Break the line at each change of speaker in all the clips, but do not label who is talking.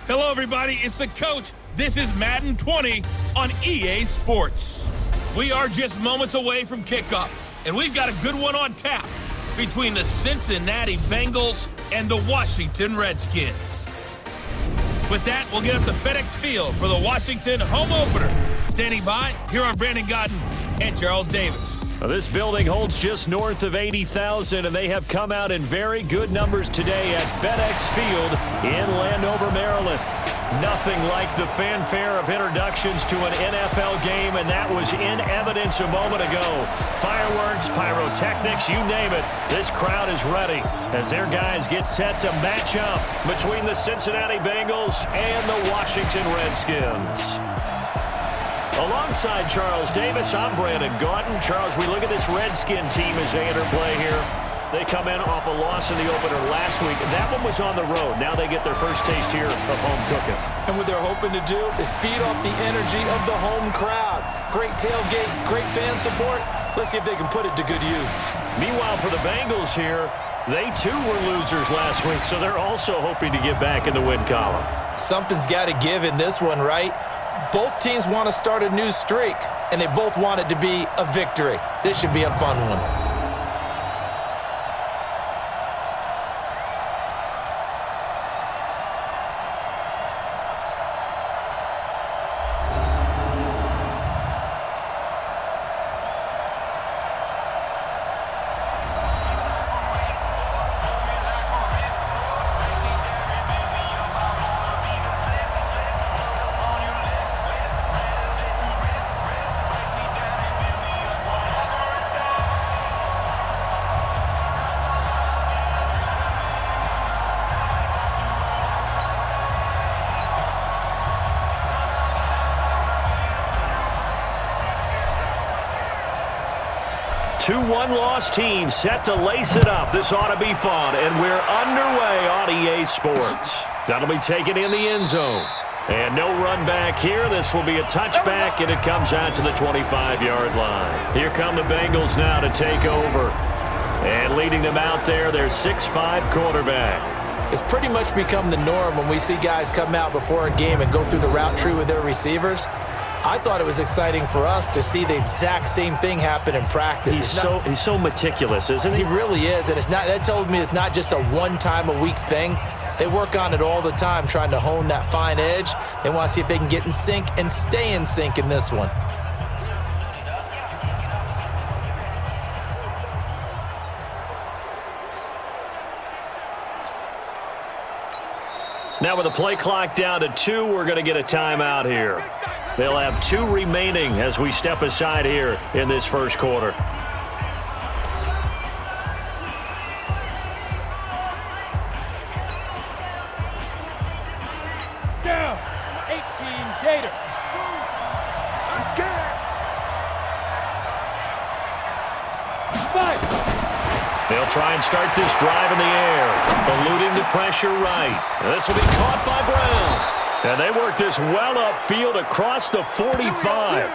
Hello, everybody. It's the coach. This is Madden 20 on EA Sports. We are just moments away from kickoff, and we've got a good one on tap between the Cincinnati Bengals and the Washington Redskins. With that, we'll get up to FedEx Field for the Washington home opener. Standing by, here are Brandon Godden and Charles Davis.
Well, this building holds just north of 80,000, and they have come out in very good numbers today at FedEx Field in Landover, Maryland. Nothing like the fanfare of introductions to an NFL game, and that was in evidence a moment ago. Fireworks, pyrotechnics, you name it. This crowd is ready as their guys get set to match up between the Cincinnati Bengals and the Washington Redskins. Alongside Charles Davis, I'm Brandon Godden. Charles, we look at this Redskin team as they enter play here. They come in off a loss in the opener last week. That one was on the road. Now they get their first taste here of home cooking.
And what they're hoping to do is feed off the energy of the home crowd. Great tailgate, great fan support. Let's see if they can put it to good use.
Meanwhile, for the Bengals here, they too were losers last week, so they're also hoping to get back in the win column.
Something's got to give in this one, right? Both teams want to start a new streak, and they both want it to be a victory. This should be a fun one.
Two one-loss teams set to lace it up. This ought to be fun, and we're underway on EA Sports. That'll be taken in the end zone. And no run back here. This will be a touchback, and it comes out to the 25-yard line. Here come the Bengals now to take over. And leading them out there, their 6'5" quarterback.
It's pretty much become the norm when we see guys come out before a game and go through the route tree with their receivers. I thought it was exciting for us to see the exact same thing happen in practice.
He's so meticulous, isn't he?
He really is, and that told me it's not just a one-time-a-week thing. They work on it all the time, trying to hone that fine edge. They want to see if they can get in sync and stay in sync in this one.
Now with the play clock down to 2, we're going to get a timeout here. They'll have 2 remaining as we step aside here in this first quarter.
Down, 18 Gators. Let's get it. Fight.
They'll try and start this drive in the air, eluding the pressure right. This will be caught by Brown. And they work this well upfield across the 45.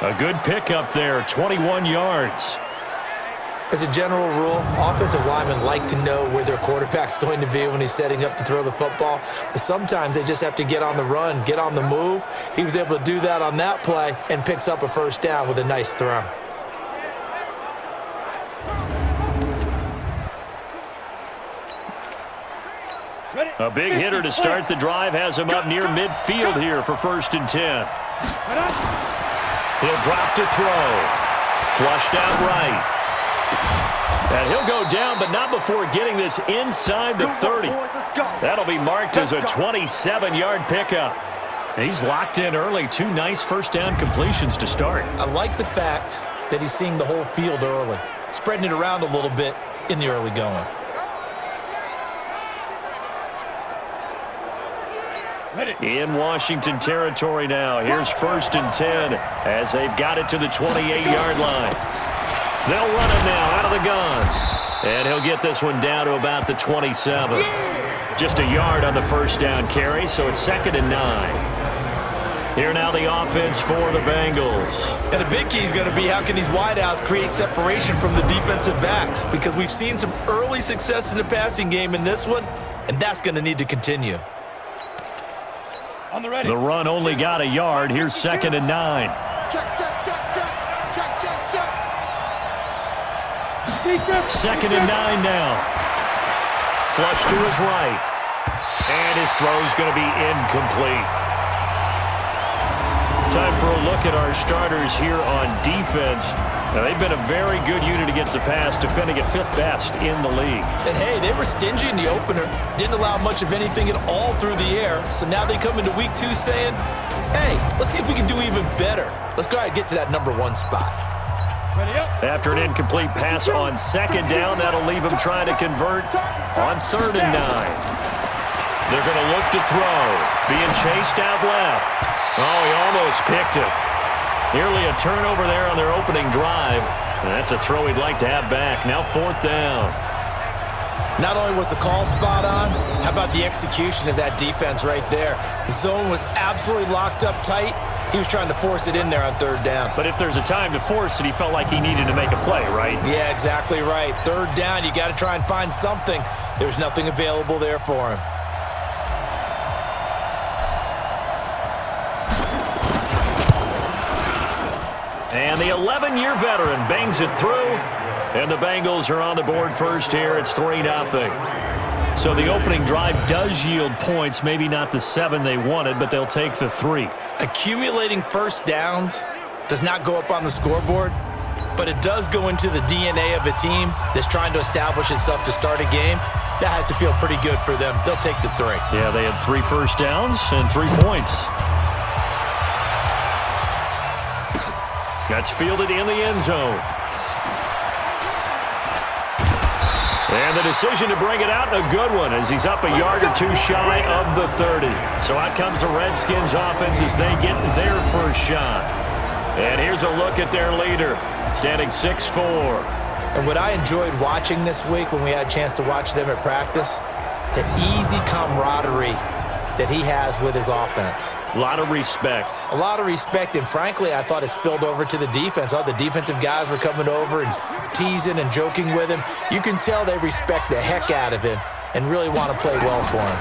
A good pickup there, 21 yards.
As a general rule, offensive linemen like to know where their quarterback's going to be when he's setting up to throw the football. But sometimes they just have to get on the run, get on the move. He was able to do that on that play and picks up a first down with a nice throw.
A big hitter to start the drive has him up near midfield here for 1st and 10. He'll drop to throw. Flushed out right. And he'll go down, but not before getting this inside the 30. That'll be marked as a 27-yard pickup. He's locked in early. 2 nice first down completions to start.
I like the fact that he's seeing the whole field early, spreading it around a little bit in the early going.
In Washington territory now. Here's 1st and 10 as they've got it to the 28-yard line. They'll run it now out of the gun. And he'll get this one down to about the 27. Just a yard on the first down carry, so it's 2nd and 9. Here now the offense for the Bengals.
And a big key is going to be how can these wideouts create separation from the defensive backs, because we've seen some early success in the passing game in this one, and that's going to need to continue.
On the ready.
The run only got a yard. Here's 2nd and 9.
Check, check, check, check. Check, check, check.
2nd and 9 now. Flush to his right. And his throw's going to be incomplete. Time for a look at our starters here on defense. Now, they've been a very good unit against the pass, defending at 5th best in the league.
And, hey, they were stingy in the opener. Didn't allow much of anything at all through the air. So now they come into week 2 saying, hey, let's see if we can do even better. Let's go ahead and get to that number 1 spot.
After an incomplete pass on 2nd down, that'll leave him trying to convert on 3rd and 9. They're going to look to throw. Being chased out left. Oh, he almost picked it. Nearly a turnover there on their opening drive. And that's a throw he'd like to have back. Now 4th down.
Not only was the call spot on, how about the execution of that defense right there? The zone was absolutely locked up tight. He was trying to force it in there on 3rd down.
But if there's a time to force it, he felt like he needed to make a play, right?
Yeah, exactly right. 3rd down, you got to try and find something. There's nothing available there for him.
And the 11-year veteran bangs it through. And the Bengals are on the board first here. It's 3-0. So the opening drive does yield points. Maybe not the 7 they wanted, but they'll take the 3.
Accumulating first downs does not go up on the scoreboard, but it does go into the DNA of a team that's trying to establish itself to start a game. That has to feel pretty good for them. They'll take the 3.
Yeah, they had 3 first downs and 3 points. That's fielded in the end zone. And the decision to bring it out, a good one, as he's up a yard or 2 shy of the 30. So out comes the Redskins offense as they get their first shot. And here's a look at their leader, standing 6'4".
And what I enjoyed watching this week when we had a chance to watch them at practice, the easy camaraderie that he has with his offense.
A lot of respect.
A lot of respect, and frankly, I thought it spilled over to the defense. All the defensive guys were coming over and teasing and joking with him. You can tell they respect the heck out of him and really want to play well for him.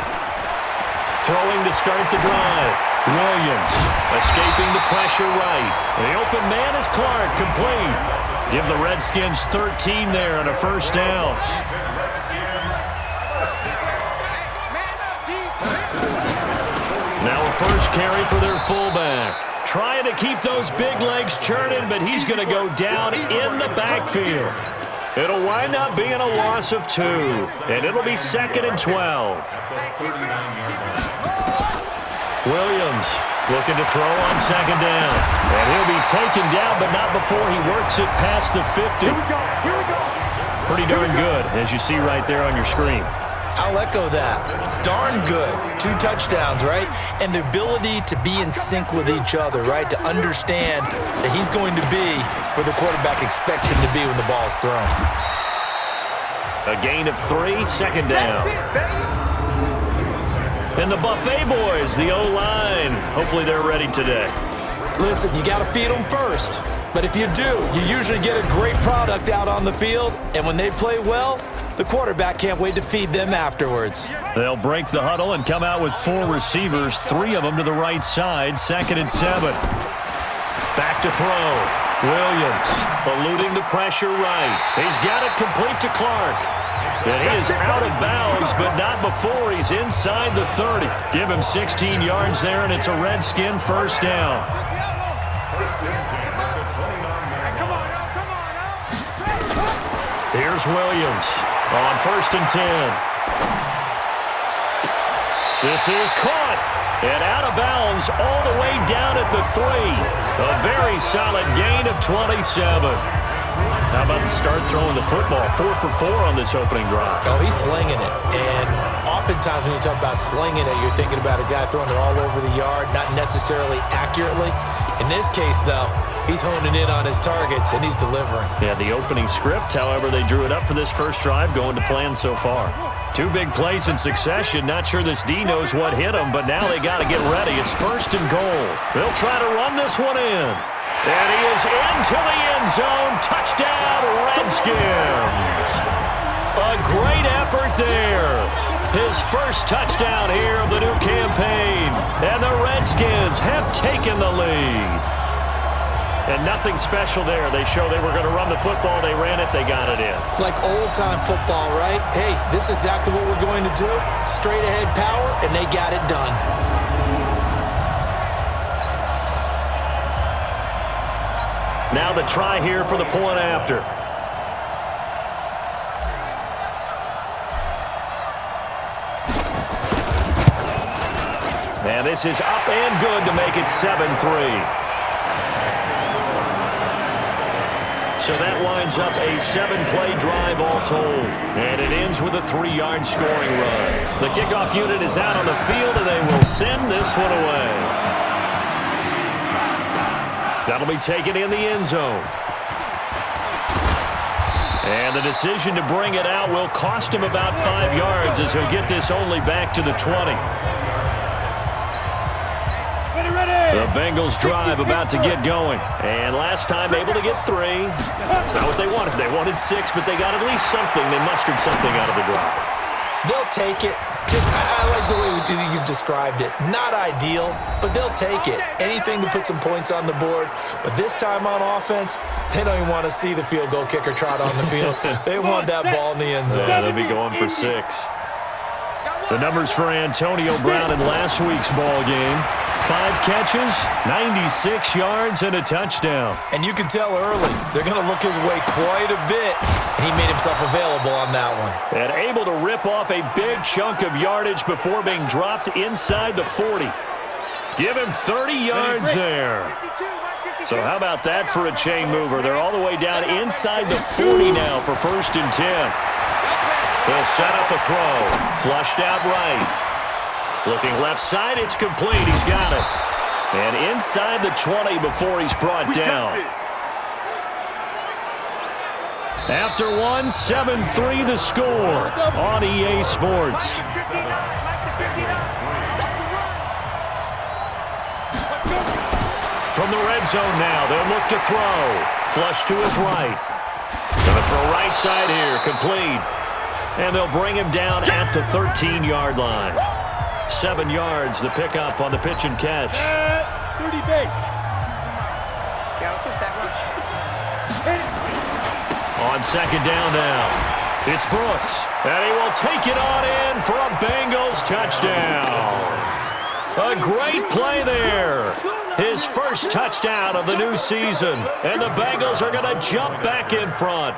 Throwing to start the drive. Williams escaping the pressure right. The open man is Clark, complete. Give the Redskins 13 there on a first down. Now a first carry for their fullback. Trying to keep those big legs churning, but he's going to go down in the backfield. It'll wind up being a loss of 2, and it'll be 2nd and 12. Williams looking to throw on 2nd down. And he'll be taken down, but not before he works it past the 50. Pretty darn good, as you see right there on your screen.
I'll echo that. Darn good. 2 touchdowns, right? And the ability to be in sync with each other, right? To understand that he's going to be where the quarterback expects him to be when the ball is thrown.
A gain of 3, 2nd down. And the Buffet boys, the O-line. Hopefully they're ready today.
Listen, you got to feed them first. But if you do, you usually get a great product out on the field. And when they play well, the quarterback can't wait to feed them afterwards.
They'll break the huddle and come out with 4 receivers, 3 of them to the right side, 2nd and 7. Back to throw. Williams eluding the pressure right. He's got it complete to Clark. And he is out of bounds, but not before he's inside the 30. Give him 16 yards there, and it's a Redskin first down. Here's Williams on 1st and 10. This is caught and out of bounds all the way down at the 3. A very solid gain of 27. How about the start throwing the football? 4 for 4 on this opening drive.
Oh, he's slinging it. And oftentimes when you talk about slinging it, you're thinking about a guy throwing it all over the yard, not necessarily accurately. In this case, though, he's honing in on his targets, and he's delivering.
Yeah, the opening script, however, they drew it up for this first drive, going to plan so far. 2 big plays in succession. Not sure this D knows what hit him, but now they got to get ready. It's 1st and goal. They'll try to run this one in. And he is into the end zone. Touchdown, Redskins. A great effort there. His first touchdown here of the new campaign. And the Redskins have taken the lead. And nothing special there. They show they were going to run the football. They ran it. They got it in.
Like old-time football, right? Hey, this is exactly what we're going to do. Straight-ahead power, and they got it done.
Now the try here for the point after. And this is up and good to make it 7-3. So that winds up a 7-play drive all told. And it ends with a 3-yard scoring run. The kickoff unit is out on the field, and they will send this one away. That'll be taken in the end zone. And the decision to bring it out will cost him about 5 yards as he'll get this only back to the 20. The Bengals drive about to get going. And last time able to get 3. That's not what they wanted. They wanted 6, but they got at least something. They mustered something out of the drive.
They'll take it. I like the way you've described it. Not ideal, but they'll take it. Anything to put some points on the board. But this time on offense, they don't even want to see the field goal kicker trot on the field. They want that ball in the end zone.
Yeah, they'll be going for 6. The numbers for Antonio Brown in last week's ball game. 5 catches, 96 yards, and a touchdown.
And you can tell early, they're going to look his way quite a bit. And he made himself available on that one.
And able to rip off a big chunk of yardage before being dropped inside the 40. Give him 30 yards there. So how about that for a chain mover? They're all the way down inside the 40 now for 1st and 10. They'll set up a throw. Flushed out right. Looking left side, it's complete. He's got it. And inside the 20 before he's brought down. After one, 7-3 the score on EA Sports. From the red zone now, they'll look to throw. Flush to his right. Gonna throw right side here, complete. And they'll bring him down at the 13-yard line. 7 yards, the pickup on the pitch and catch.
30 base. Yeah, let's go sack lunch.
On 2nd down now, it's Brooks. And he will take it on in for a Bengals touchdown. A great play there. His first touchdown of the new season. And the Bengals are going to jump back in front.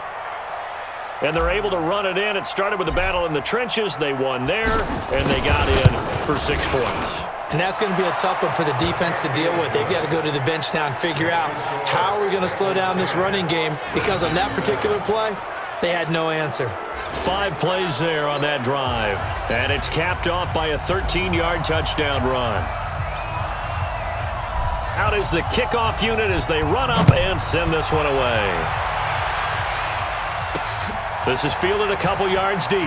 And they're able to run it in. It started with a battle in the trenches. They won there, and they got in for 6 points.
And that's going to be a tough one for the defense to deal with. They've got to go to the bench now and figure out how we're going to slow down this running game, because on that particular play, they had no answer.
5 plays there on that drive. And it's capped off by a 13-yard touchdown run. Out is the kickoff unit as they run up and send this one away. This is fielded a couple yards deep.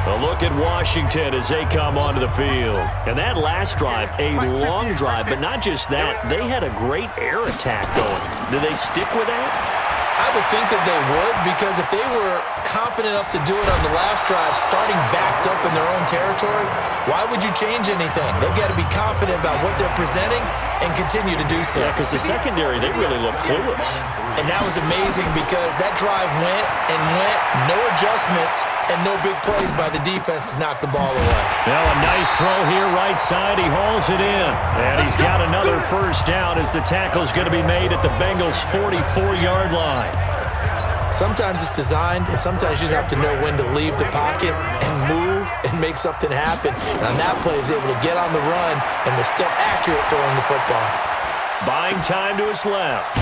A look at Washington as they come onto the field. And that last drive, a long drive, but not just that. They had a great air attack going. Do they stick with that?
I would think that they would, because if they were competent enough to do it on the last drive, starting backed up in their own territory, why would you change anything? They've got to be confident about what they're presenting and continue to do so.
Yeah, because the secondary, they really look clueless.
And that was amazing, because that drive went and went, no adjustments, and no big plays by the defense to knock the ball away.
Now a nice throw here right side. He hauls it in. And he's got another first down as the tackle's going to be made at the Bengals' 44-yard line.
Sometimes it's designed, and sometimes you just have to know when to leave the pocket and move and make something happen. And on that play, he was able to get on the run and was still accurate throwing the football.
Buying time to his left.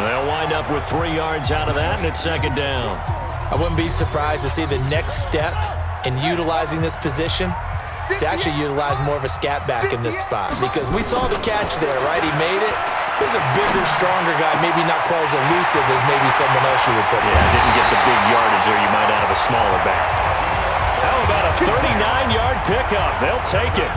They'll wind up with 3 yards out of that, and it's 2nd down.
I wouldn't be surprised to see the next step in utilizing this position is to actually utilize more of a scat back in this spot, because we saw the catch there, right? He made it. He's a bigger, stronger guy, maybe not quite as elusive as maybe someone else you would put there.
Yeah, didn't get the big yardage there you might out of a smaller back. How about a 39-yard pickup? They'll take it.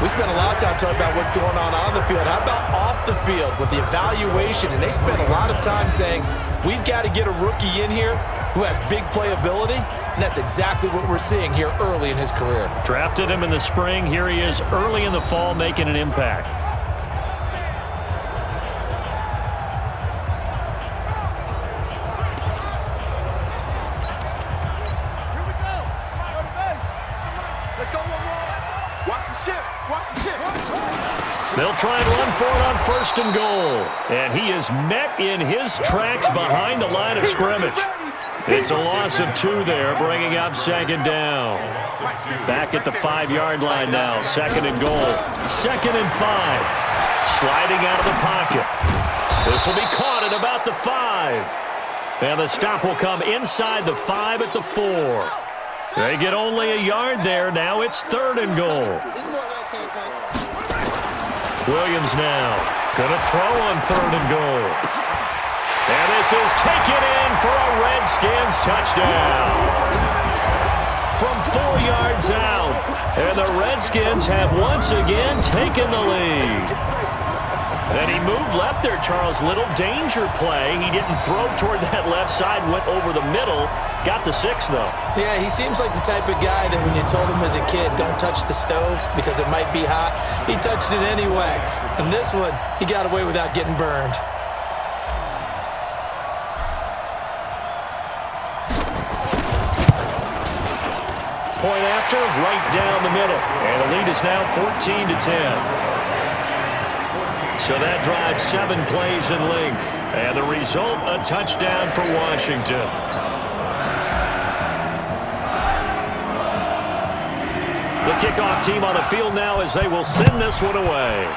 We spent a lot of time talking about what's going on the field. How about off the field with the evaluation? And they spent a lot of time saying, we've got to get a rookie in here who has big playability, and that's exactly what we're seeing here early in his career.
Drafted him in the spring. Here he is early in the fall making an impact. They'll try and run for it on 1st and goal. And he is met in his tracks behind the line of scrimmage. It's a loss of 2 there, bringing up 2nd down. Back at the 5-yard line now, 2nd and goal. 2nd and 5. Sliding out of the pocket. This will be caught at about the 5. And the stop will come inside the 5 at the 4. They get only a yard there. Now it's 3rd and goal. Williams now going to throw on 3rd and goal. And this is taken in for a Redskins touchdown. From 4 yards out. And the Redskins have once again taken the lead. And he moved left there, Charles. Little danger play. He didn't throw toward that left side, went over the middle. Got the 6, though.
Yeah, he seems like the type of guy that when you told him as a kid, don't touch the stove because it might be hot, he touched it anyway. And this one, he got away without getting burned.
Point after, right down the middle. And the lead is now 14-10. So that drives 7 plays in length. And the result, a touchdown for Washington. The kickoff team on the field now as they will send this one away.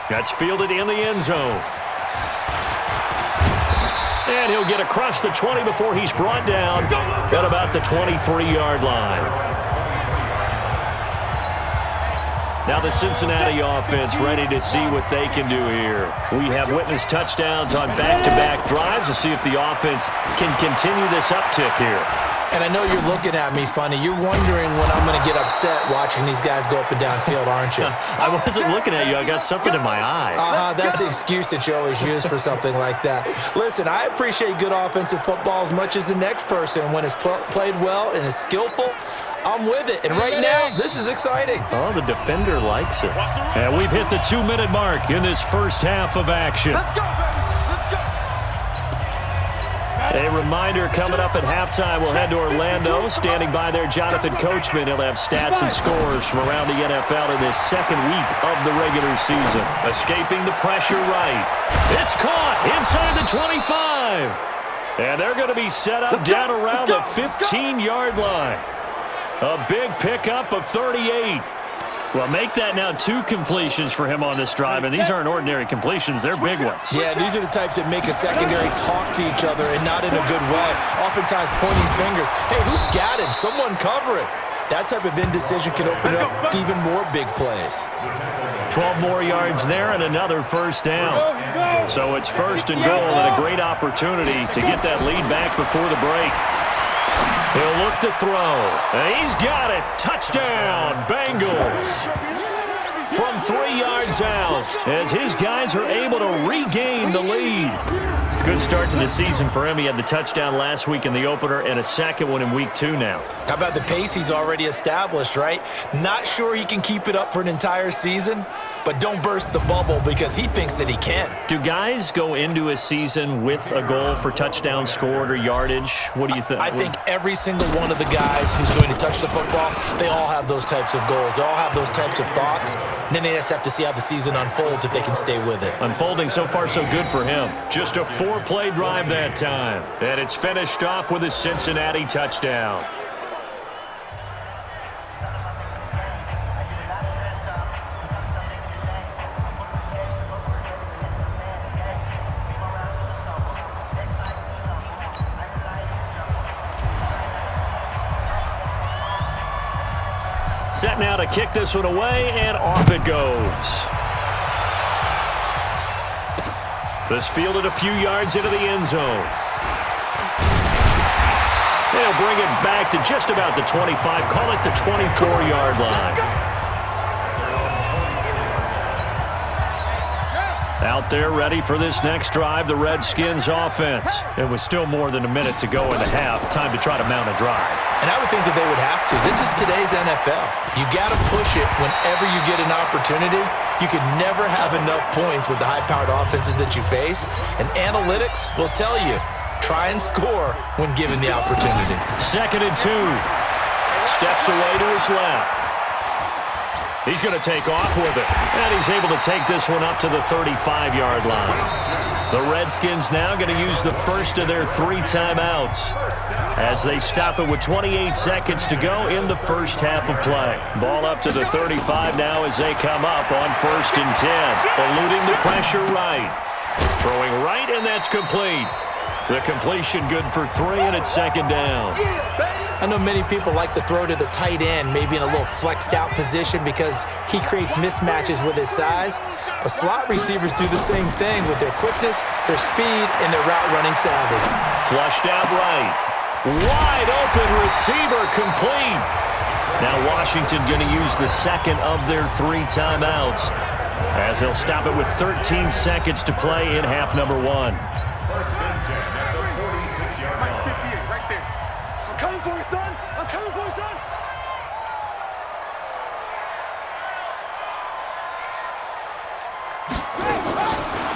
That's fielded in the end zone. And he'll get across the 20 before he's brought down at about the 23-yard line. Now the Cincinnati offense ready to see what they can do here. We have witnessed touchdowns on back-to-back drives to see if the offense can continue this uptick here.
And I know you're looking at me funny. You're wondering when I'm going to get upset watching these guys go up and down field, aren't you?
I wasn't looking at you. I got something in my eye.
That's the excuse that you always use for something like that. Listen, I appreciate good offensive football as much as the next person. When it's played well and is skillful, I'm with it. And right now, this is exciting.
Oh, the defender likes it. And we've hit the 2-minute mark in this first half of action.
Let's go, baby. Let's go.
A reminder coming up at halftime, we'll head to Orlando. Standing by there, Jonathan Coachman. He'll have stats and scores from around the NFL in this 2nd week of the regular season. Escaping the pressure right. It's caught inside the 25. And they're going to be set up down around the 15-yard line. A big pickup of 38. Well, make that now 2 completions for him on this drive, and these aren't ordinary completions. They're big ones.
Yeah, these are the types that make a secondary talk to each other and not in a good way. Oftentimes pointing fingers. Hey, who's got him? Someone cover it. That type of indecision can open up to even more big plays.
12 more yards there and another first down. So it's 1st and goal and a great opportunity to get that lead back before the break. He'll look to throw. And he's got it. Touchdown, Bengals. From 3 yards out as his guys are able to regain the lead. Good start to the season for him. He had the touchdown last week in the opener and a second one in week 2 now.
How about the pace he's already established, right? Not sure he can keep it up for an entire season, but don't burst the bubble because he thinks that he can.
Do guys go into a season with a goal for touchdown scored or yardage? What do you think?
I think every single one of the guys who's going to touch the football, they all have those types of goals. They all have those types of thoughts. And then they just have to see how the season unfolds if they can stay with it.
Unfolding so far so good for him. Just a 4-play drive that time. And it's finished off with a Cincinnati touchdown. Set now to kick this one away, and off it goes. This fielded a few yards into the end zone. they'll bring it back to just about the 25, call it the 24-yard line. Out there ready for this next drive, the Redskins offense. It was still more than a minute to go in the half. Time to try to mount a drive.
And I would think that they would have to. This is today's NFL. You got to push it whenever you get an opportunity. You can never have enough points with the high-powered offenses that you face. And analytics will tell you, try and score when given the opportunity.
2nd and 2. Steps away to his left. He's going to take off with it. And he's able to take this one up to the 35-yard line. The Redskins now going to use the first of their 3 timeouts as they stop it with 28 seconds to go in the first half of play. Ball up to the 35 now as they come up on 1st and 10. Eluding the pressure right. Throwing right, and that's complete. The completion good for 3, and it's 2nd down.
I know many people like to throw to the tight end, maybe in a little flexed out position because he creates mismatches with his size. But slot receivers do the same thing with their quickness, their speed, and their route running savvy.
Flushed out right. Wide open receiver complete. Now Washington going to use the second of their 3 timeouts as they'll stop it with 13 seconds to play in half number 1.
1st and 10 at the 46-yard line. 58, right there. I'm coming for you, son. I'm coming for you, son.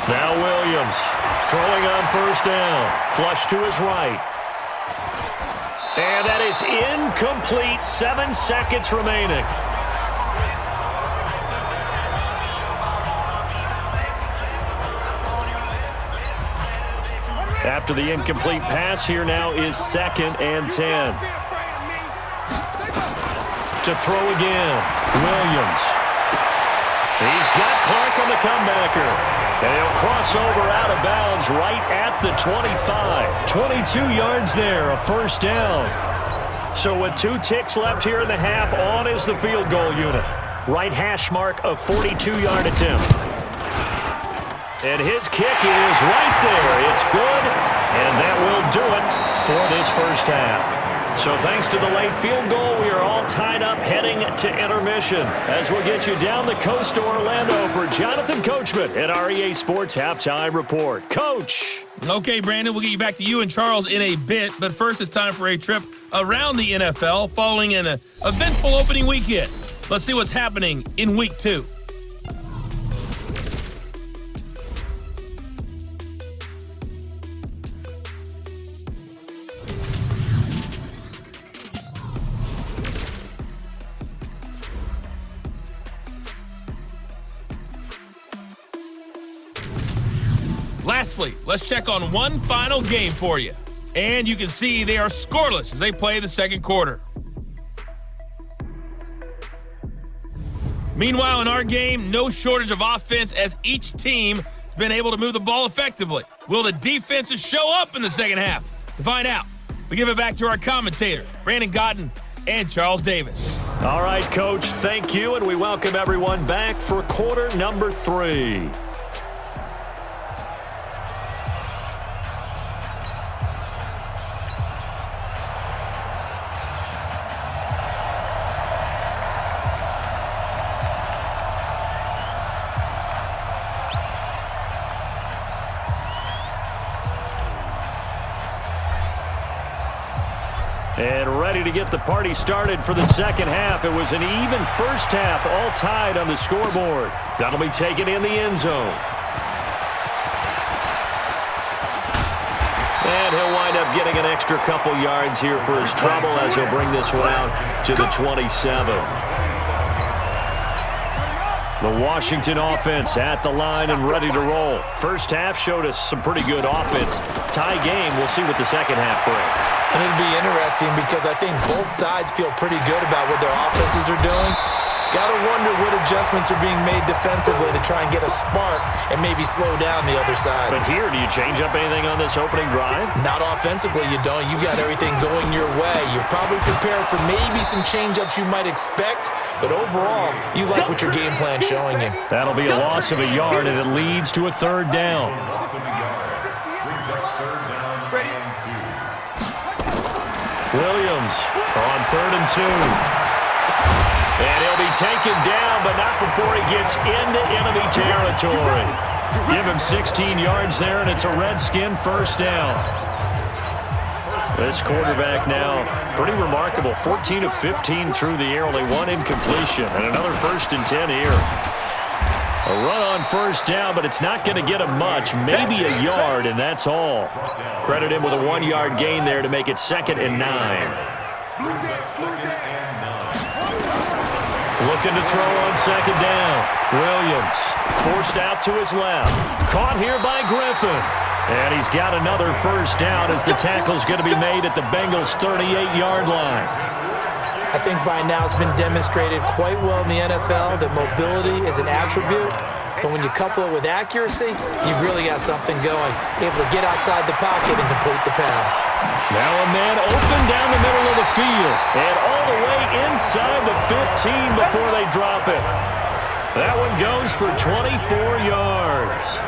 Now Williams throwing on 1st down. Flush to his right. And that is incomplete. 7 seconds remaining. After the incomplete pass, here now is 2nd and 10. To throw again, Williams. He's got Clark on the comebacker. And he'll cross over out of bounds right at the 25. 22 yards there, a 1st down. So with 2 ticks left here in the half, on is the field goal unit. Right hash mark of 42-yard attempt. And his kick is right there. It's good, and that will do it for this first half. So thanks to the late field goal, we are all tied up heading to intermission as we'll get you down the coast to Orlando for Jonathan Coachman at our EA Sports Halftime Report. Coach.
Okay, Brandon, we'll get you back to you and Charles in a bit, but first it's time for a trip around the NFL following an eventful opening weekend. Let's see what's happening in Week 2. Lastly, let's check on one final game for you. And you can see they are scoreless as they play the second quarter. Meanwhile, in our game, no shortage of offense as each team has been able to move the ball effectively. Will the defenses show up in the second half? To find out, we give it back to our commentator, Brandon Gotten and Charles Davis.
All right, Coach, thank you, and we welcome everyone back for quarter number 3. And ready to get the party started for the second half. It was an even first half, all tied on the scoreboard. That'll be taken in the end zone. And he'll wind up getting an extra couple yards here for his trouble as he'll bring this one out to the 27. The Washington offense at the line and ready to roll. First half showed us some pretty good offense. Tie game, we'll see what the second half brings.
And it'll be interesting because I think both sides feel pretty good about what their offenses are doing. Got to wonder what adjustments are being made defensively to try and get a spark and maybe slow down the other side.
But here, do you change up anything on this opening drive?
Not offensively, you don't. You got everything going your way. You're probably prepared for maybe some change-ups you might expect, but overall, you like what your game plan's showing you.
That'll be a loss of a yard, and it leads to a 3rd down. Williams on 3rd and 2. And he'll be taken down, but not before he gets into enemy territory. Give him 16 yards there, and it's a Redskin first down. This quarterback now, pretty remarkable. 14 of 15 through the air, only one incompletion. And another 1st and 10 here. A run on first down, but it's not going to get him much. Maybe a yard, and that's all. Credit him with a 1-yard gain there to make it 2nd and 9. Looking to throw on 2nd down. Williams forced out to his left. Caught here by Griffin. And he's got another first down as the tackle's going to be made at the Bengals' 38-yard line.
I think by now it's been demonstrated quite well in the NFL that mobility is an attribute, but when you couple it with accuracy, you've really got something going. Able to get outside the pocket and complete the pass.
Now a man open down the middle of the field and all the way inside the 15 before they drop it. That one goes for 24 yards.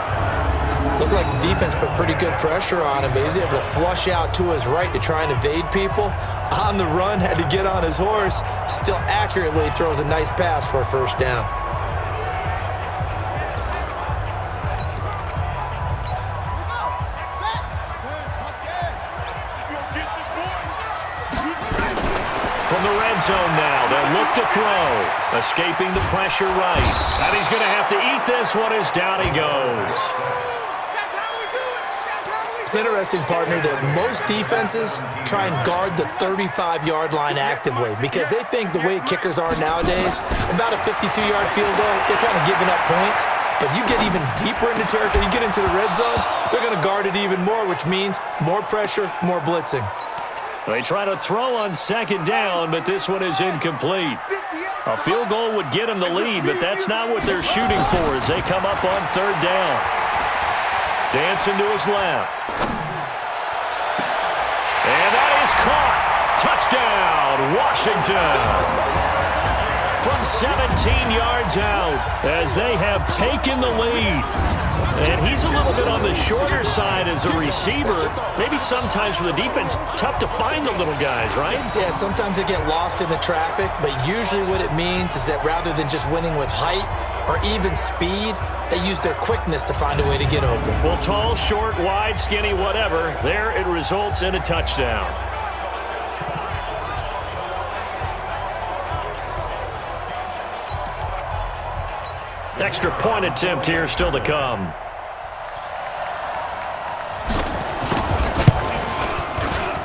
Looked like the defense put pretty good pressure on him, but he's able to flush out to his right to try and evade people. On the run, had to get on his horse. Still accurately throws a nice pass for a first down.
From the red zone now, they'll look to throw. Escaping the pressure right. And he's going to have to eat this one as down he goes.
It's interesting, partner, that most defenses try and guard the 35-yard line actively because they think the way kickers are nowadays, about a 52-yard field goal, they're kind of giving up points. But you get even deeper into territory, you get into the red zone, they're going to guard it even more, which means more pressure, more blitzing.
They try to throw on 2nd down, but this one is incomplete. A field goal would get them the lead, but that's not what they're shooting for as they come up on 3rd down. Dancing to his left. And that is caught. Touchdown, Washington. From 17 yards out as they have taken the lead. And he's a little bit on the shorter side as a receiver. Maybe sometimes for the defense, tough to find the little guys, right?
Yeah, sometimes they get lost in the traffic, but usually what it means is that rather than just winning with height or even speed, they use their quickness to find a way to get open.
Well, tall, short, wide, skinny, whatever, there it results in a touchdown. Extra point attempt here still to come.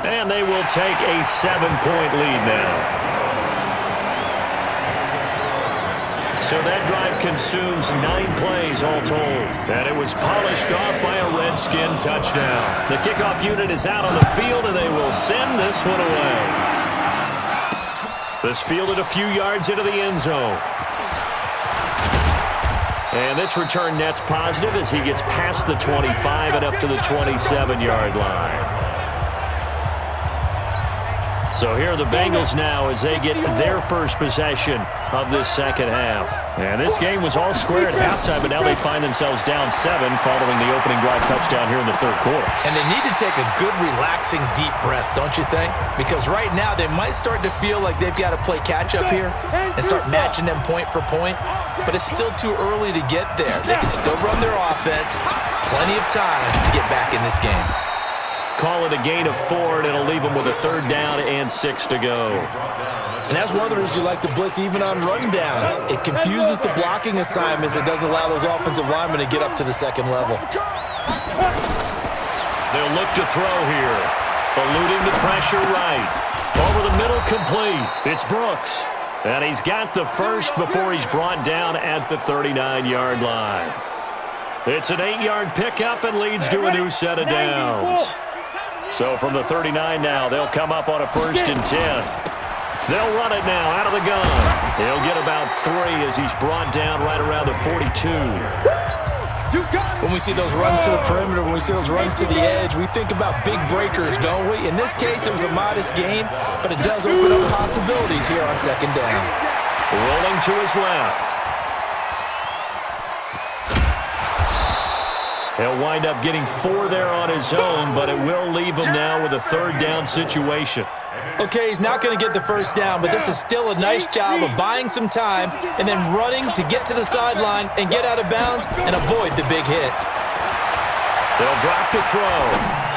And they will take a 7-point lead now. So that drive consumes 9 plays all told. And it was polished off by a Redskin touchdown. The kickoff unit is out on the field, and they will send this one away. This fielded a few yards into the end zone. And this return net's positive as he gets past the 25 and up to the 27-yard line. So here are the Bengals now as they get their first possession of this second half. And this game was all square at halftime, but now they find themselves down 7 following the opening drive touchdown here in the 3rd quarter.
And they need to take a good, relaxing, deep breath, don't you think? Because right now they might start to feel like they've got to play catch-up here and start matching them point for point. But it's still too early to get there. They can still run their offense. Plenty of time to get back in this game.
Call it a gain of 4, and it'll leave them with a 3rd down and 6 to go.
And that's one of the reasons you like to blitz even on rundowns. It confuses the blocking assignments. It doesn't allow those offensive linemen to get up to the second level.
They'll look to throw here. Eluding the pressure right. Over the middle, complete. It's Brooks. And he's got the first before he's brought down at the 39-yard line. It's an 8-yard pickup and leads to a new set of downs. So from the 39 now, they'll come up on a 1st and 10. They'll run it now out of the gun. He'll get about 3 as he's brought down right around the 42.
When we see those runs to the perimeter, when we see those runs to the edge, we think about big breakers, don't we? In this case, it was a modest gain, but it does open up possibilities here on 2nd down.
Rolling to his left. He'll wind up getting 4 there on his own, but it will leave him now with a third down situation.
Okay, he's not going to get the first down, but this is still a nice job of buying some time and then running to get to the sideline and get out of bounds and avoid the big hit.
They'll drop the throw.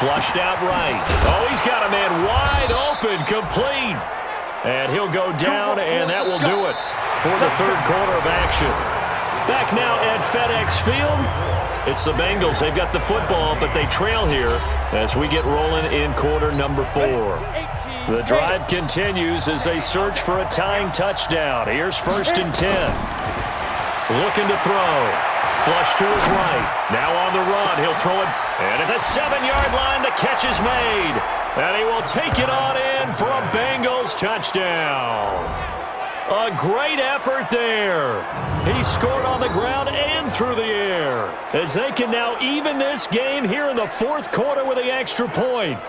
Flushed out right. Oh, he's got a man wide open, complete. And he'll go down, and that will do it for the third quarter of action. Back now at FedEx Field. It's the Bengals. They've got the football, but they trail here as we get rolling in quarter number 4. The drive continues as they search for a tying touchdown. Here's 1st and 10. Looking to throw. Flush to his right. Now on the run. He'll throw it. And at the 7-yard line, the catch is made. And he will take it on in for a Bengals touchdown. A great effort there. He scored on the ground and through the air as they can now even this game here in the 4th quarter with the extra point.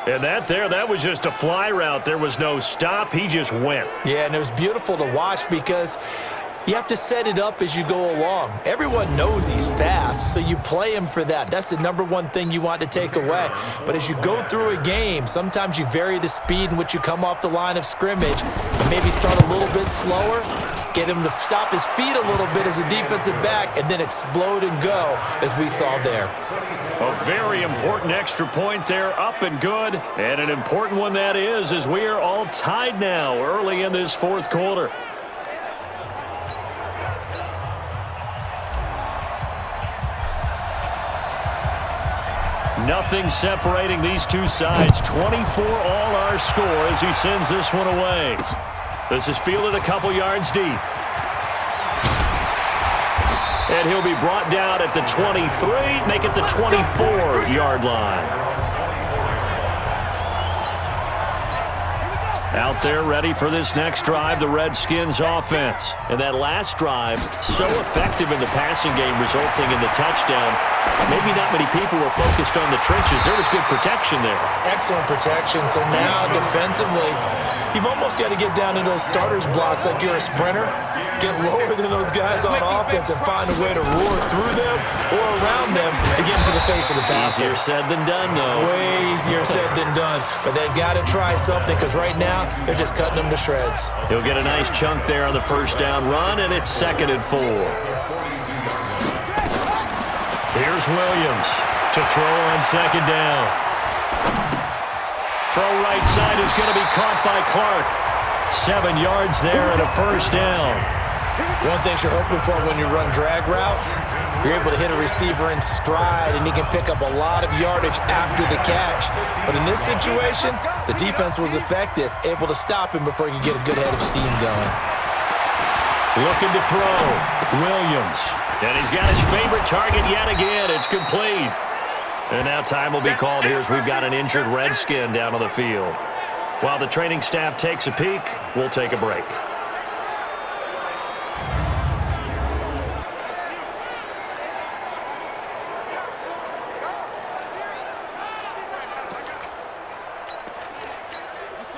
And that was just a fly route. There was no stop. He just went.
Yeah, and it was beautiful to watch because you have to set it up as you go along. Everyone knows he's fast, so you play him for that. That's the number one thing you want to take away. But as you go through a game, sometimes you vary the speed in which you come off the line of scrimmage and maybe start a little bit slower, get him to stop his feet a little bit as a defensive back, and then explode and go as we saw there.
A very important extra point there, up and good. And an important one that is, as we are all tied now early in this 4th quarter. Nothing separating these two sides. 24 all our score as he sends this one away. This is fielded a couple yards deep. And he'll be brought down at the 23, make it the 24-yard line. Out there ready for this next drive, the Redskins offense. And that last drive, so effective in the passing game, resulting in the touchdown. Maybe not many people were focused on the trenches. There was good protection there.
Excellent protection. So now defensively, you've almost got to get down to those starters blocks like you're a sprinter. Get lower than those guys on offense and find a way to roar through them or around them to get into the face of the passer.
Easier said than done, though.
Way easier said than done. But they've got to try something because right now they're just cutting them to shreds.
He'll get a nice chunk there on the first down run, and it's 2nd and 4. Here's Williams to throw on 2nd down. Throw right side is going to be caught by Clark. 7 yards there and a first down.
One thing you're hoping for when you run drag routes, you're able to hit a receiver in stride and he can pick up a lot of yardage after the catch. But in this situation, the defense was effective, able to stop him before he could get a good head of steam going.
Looking to throw. Williams. And he's got his favorite target yet again. It's complete. And now time will be called here as we've got an injured Redskin down on the field. While the training staff takes a peek, we'll take a break.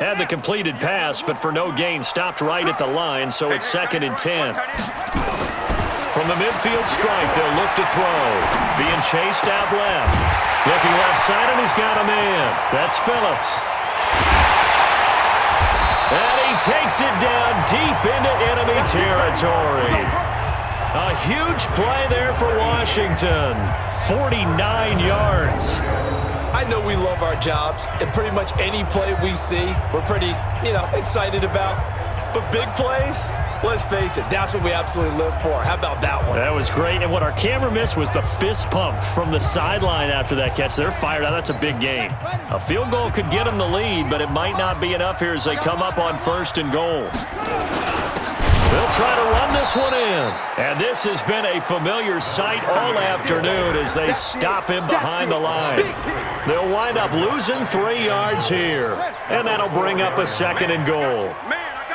Had the completed pass, but for no gain, stopped right at the line, so it's 2nd and 10. From the midfield stripe, they'll look to throw. Being chased out left. Looking left side, and he's got a man. That's Phillips. And he takes it down deep into enemy territory. A huge play there for Washington. 49 yards.
I know we love our jobs, and pretty much any play we see, we're pretty, excited about. But big plays, let's face it, that's what we absolutely live for. How about that one?
That was great, and what our camera missed was the fist pump from the sideline after that catch. They're fired out. That's a big gain. A field goal could get them the lead, but it might not be enough here as they come up on 1st and goal. They'll try to run this one in. And this has been a familiar sight all afternoon as they stop him behind the line. They'll wind up losing 3 yards here. And that'll bring up a 2nd and goal.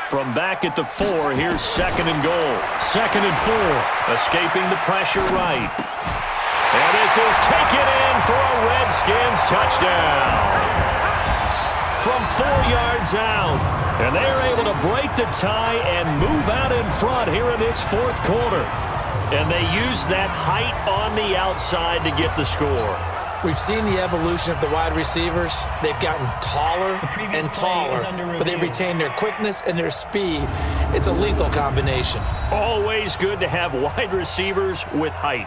From back at the 4, here's 2nd and goal. 2nd and 4. Escaping the pressure right. And this is taken in for a Redskins touchdown. From 4 yards out. And they are able to break the tie and move out in front here in this 4th quarter. And they use that height on the outside to get the score.
We've seen the evolution of the wide receivers. They've gotten taller and taller, but they've retained their quickness and their speed. It's a lethal combination.
Always good to have wide receivers with height.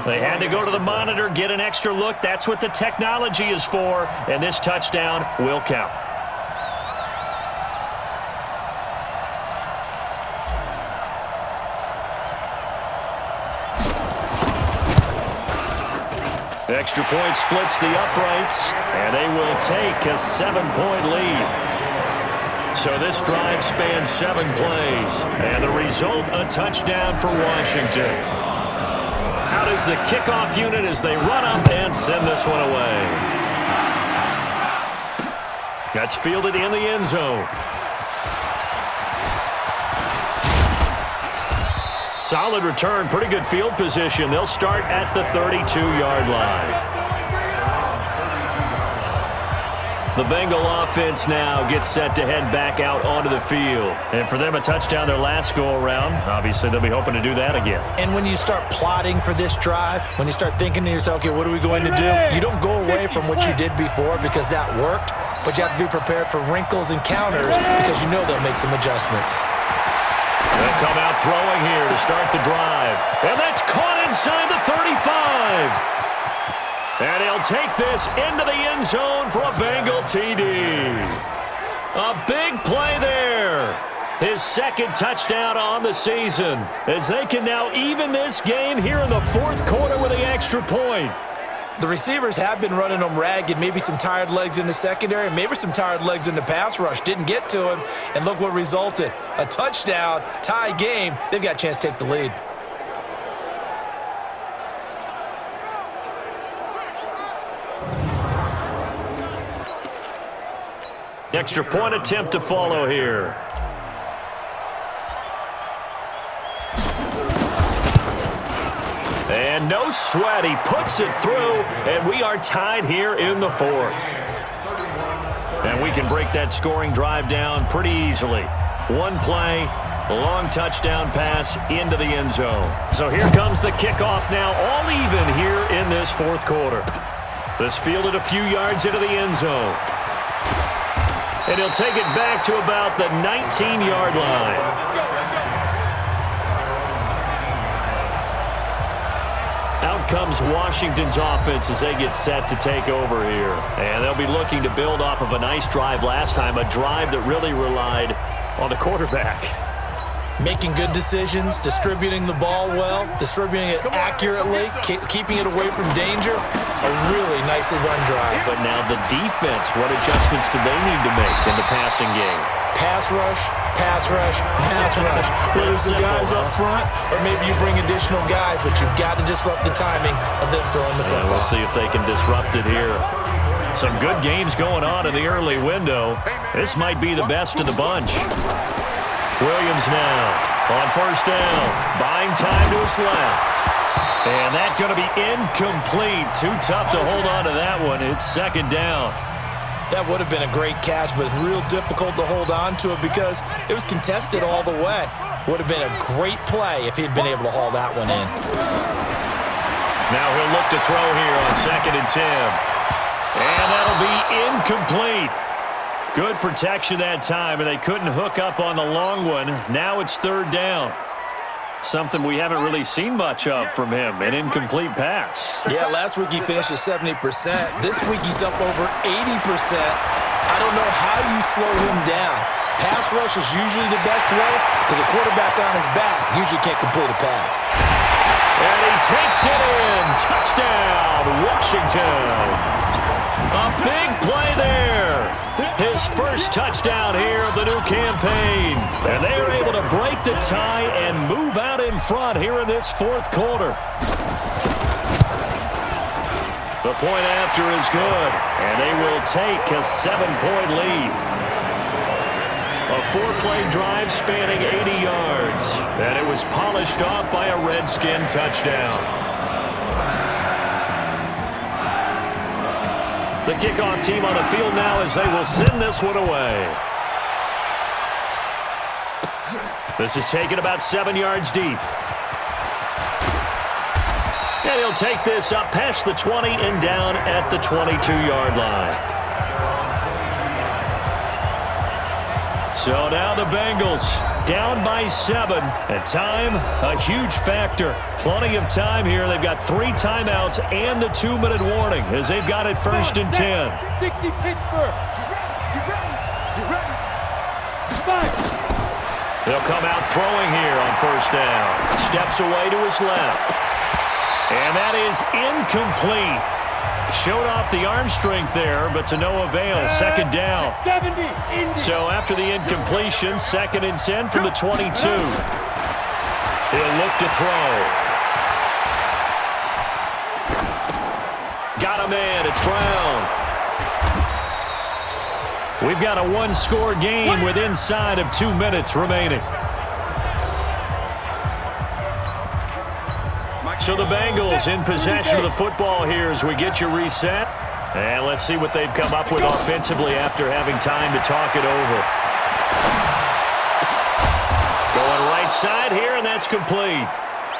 They had to go to the monitor, get an extra look. That's what the technology is for, and this touchdown will count. Extra point splits the uprights, and they will take a 7-point lead. So this drive spans 7 plays, and the result, a touchdown for Washington. Out is the kickoff unit as they run up and send this one away. That's fielded in the end zone. Solid return, pretty good field position. They'll start at the 32-yard line. The Bengal offense now gets set to head back out onto the field. And for them, a touchdown their last go-around. Obviously, they'll be hoping to do that again.
And when you start plotting for this drive, when you start thinking to yourself, okay, what are we going to do? You don't go away from what you did before because that worked, but you have to be prepared for wrinkles and counters because you know they'll make some adjustments.
They'll come out throwing here to start the drive. And that's caught inside the 35. And he'll take this into the end zone for a Bengal TD. A big play there. His second touchdown on the season as they can now even this game here in the fourth quarter with the extra point.
The receivers have been running them ragged, maybe some tired legs in the secondary, maybe some tired legs in the pass rush. Didn't get to him, and look what resulted. A touchdown, tie game. They've got a chance to take the lead.
Extra point attempt to follow here. And no sweat. He puts it through, and we are tied here in the fourth. And we can break that scoring drive down pretty easily. One play, a long touchdown pass into the end zone. So here comes the kickoff now, all even here in this fourth quarter. This fielded a few yards into the end zone. And he'll take it back to about the 19-yard line. Out comes Washington's offense as they get set to take over here. And they'll be looking to build off of a nice drive last time, a drive that really relied on the quarterback.
Making good decisions, distributing the ball well, distributing it accurately, keeping it away from danger. A really nicely run drive.
But now the defense, what adjustments do they need to make in the passing game?
Pass rush, pass rush, pass rush. Whether it's the guys up front or maybe you bring additional guys, but you've got to disrupt the timing of them throwing the football.
We'll see if they can disrupt it here. Some good games going on in the early window. This might be the best of the bunch. Williams now on first down, buying time to his left. And that's going to be incomplete. Too tough to hold on to that one. It's second down.
That would have been a great catch, but it's real difficult to hold on to it because it was contested all the way. Would have been a great play if he'd been able to haul that one in.
Now he'll look to throw here on 2nd and 10. And that'll be incomplete. Good protection that time, and they couldn't hook up on the long one. Now it's third down. Something we haven't really seen much of from him, an incomplete pass.
Yeah, last week he finished at 70%. This week he's up over 80%. I don't know how you slow him down. Pass rush is usually the best way because a quarterback on his back usually can't complete a pass.
And he takes it in. Touchdown, Washington. A big play there. His first touchdown here of the new campaign. And they are able to break the tie and move out in front here in this fourth quarter. The point after is good, and they will take a 7-point lead. A 4-play drive spanning 80 yards. And it was polished off by a Redskin touchdown. The kickoff team on the field now as they will send this one away. This is taken about 7 yards deep. And he'll take this up past the 20 and down at the 22-yard line. So now the Bengals down by 7. And time, a huge factor. Plenty of time here. They've got 3 timeouts and the 2-minute warning as they've got it 1st and 10.
60 Pittsburgh. You ready?
They'll come out throwing here on 1st down. Steps away to his left. And that is incomplete. Showed off the arm strength there, but to no avail. 2nd down. So after the incompletion, 2nd and 10 from the 22. He'll look to throw. Got a man. It's Brown. We've got a 1-score game with inside of 2 minutes remaining. So the Bengals in possession of the football here as we get you reset. And let's see what they've come up with offensively after having time to talk it over. Going right side here, and that's complete.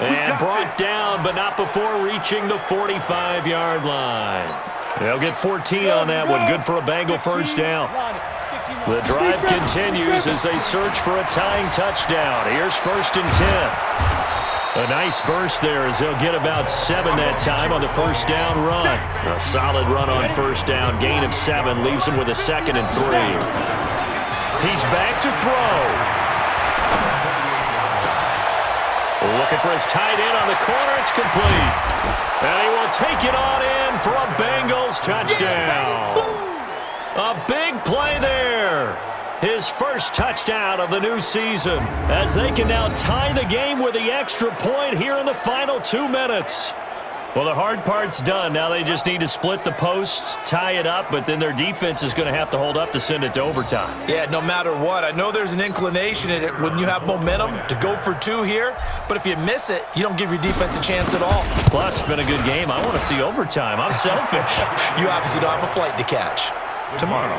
And brought down, but not before reaching the 45-yard line. They'll get 14 on that one. Good for a Bengal 1st down. The drive continues as they search for a tying touchdown. Here's 1st and 10. A nice burst there as they'll get about 7 that time on the 1st down run. A solid run on 1st down. Gain of 7 leaves him with a 2nd and 3. He's back to throw. Looking for his tight end on the corner. It's complete. And he will take it on in for a Bengals touchdown. A big play there. His first touchdown of the new season as they can now tie the game with the extra point here in the final 2 minutes. Well, the hard part's done. Now they just need to split the posts, tie it up, but then their defense is going to have to hold up to send it to overtime.
Yeah, no matter what. I know there's an inclination in it when you have momentum to go for 2 here, but if you miss it, you don't give your defense a chance at all.
Plus, it's been a good game. I want to see overtime. I'm selfish.
You obviously don't have a flight to catch.
Tomorrow.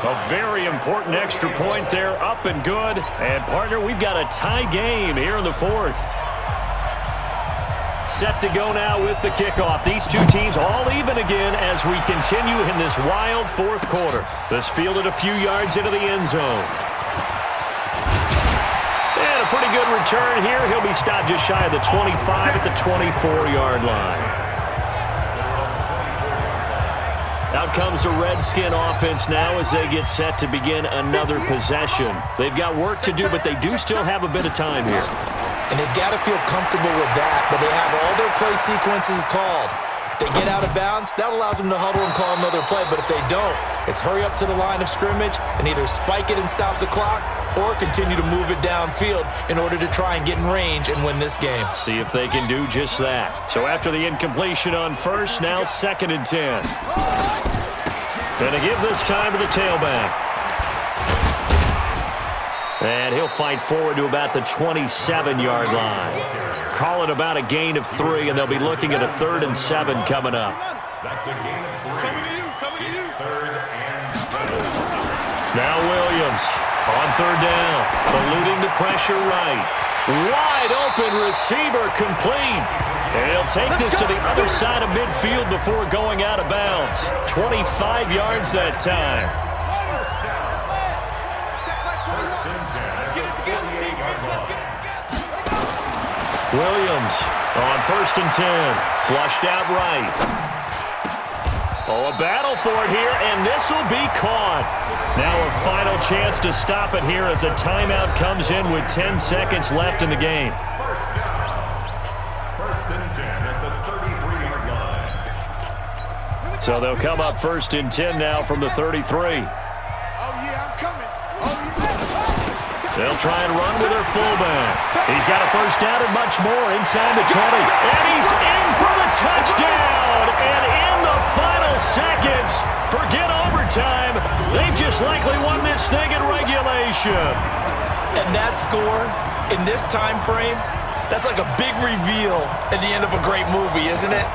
A very important extra point there, up and good. And, partner, we've got a tie game here in the 4th. Set to go now with the kickoff. These 2 teams all even again as we continue in this wild 4th quarter. This fielded a few yards into the end zone. And a pretty good return here. He'll be stopped just shy of the 25 at the 24-yard line. Out comes the Redskin offense now as they get set to begin another possession. They've got work to do, but they do still have a bit of time here.
And they've got to feel comfortable with that, but they have all their play sequences called. If they get out of bounds, that allows them to huddle and call another play, but if they don't, it's hurry up to the line of scrimmage and either spike it and stop the clock or continue to move it downfield in order to try and get in range and win this game.
See if they can do just that. So after the incompletion on 1st, now 2nd and 10. Gonna give this time to the tailback. And he'll fight forward to about the 27-yard line. Call it about a gain of 3, and they'll be looking at a 3rd and 7 coming up.
That's a gain of 3. Coming to you. 3rd and 7.
Now Williams on 3rd down, eluding the pressure right. Wide open receiver complete. And he'll take this to the other side of midfield before going out of bounds. 25 yards that time. Williams on 1st and 10. Flushed out right. Oh, a battle for it here, and this will be caught. Now a final chance to stop it here as a timeout comes in with 10 seconds left in the game.
First and 10 at the 33-yard line.
So they'll come up 1st and 10 now from the 33.
Oh, yeah, I'm coming.
They'll try and run with their fullback. He's got a 1st down and much more inside the 20. And he's in for the touchdown. And in the final seconds, Forget overtime. They've just likely won this thing in regulation.
And that score in this time frame, that's like a big reveal at the end of a great movie, isn't it?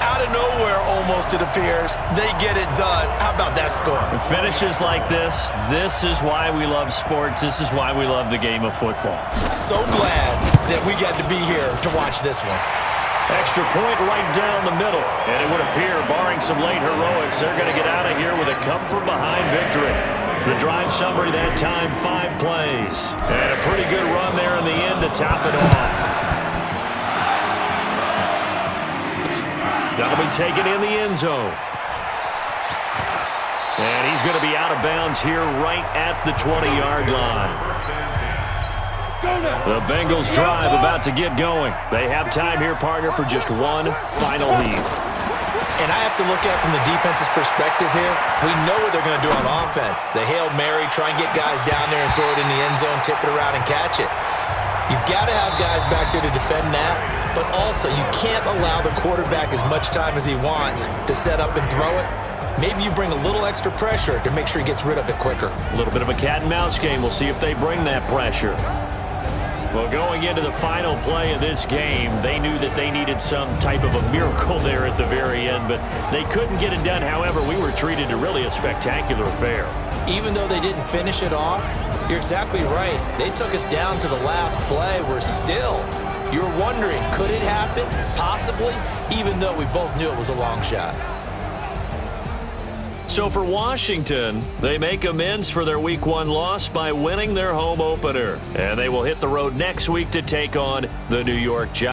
Out of nowhere, almost, it appears, they get it done. How about that score?
Finishes like this is why we love sports. This is why we love the game of football.
So glad that we got to be here to watch this one.
Extra point right down the middle. And it would appear, barring some late heroics, they're going to get out of here with a come-from-behind victory. The drive summary that time, 5 plays. And a pretty good run there in the end to top it off. That'll be taken in the end zone. And he's going to be out of bounds here right at the 20-yard line. The Bengals drive about to get going. They have time here, partner, for just one final lead.
And I have to look at it from the defense's perspective here. We know what they're going to do on offense. The Hail Mary, try and get guys down there and throw it in the end zone, tip it around and catch it. You've got to have guys back there to defend that, but also you can't allow the quarterback as much time as he wants to set up and throw it. Maybe you bring a little extra pressure to make sure he gets rid of it quicker.
A little bit of a cat and mouse game. We'll see if they bring that pressure. Well, going into the final play of this game, they knew that they needed some type of a miracle there at the very end, but they couldn't get it done. However, we were treated to really a spectacular affair.
Even though they didn't finish it off, you're exactly right. They took us down to the last play. We're still, you were wondering, could it happen? Possibly, even though we both knew it was a long shot.
So for Washington, they make amends for their Week 1 loss by winning their home opener. And they will hit the road next week to take on the New York Giants.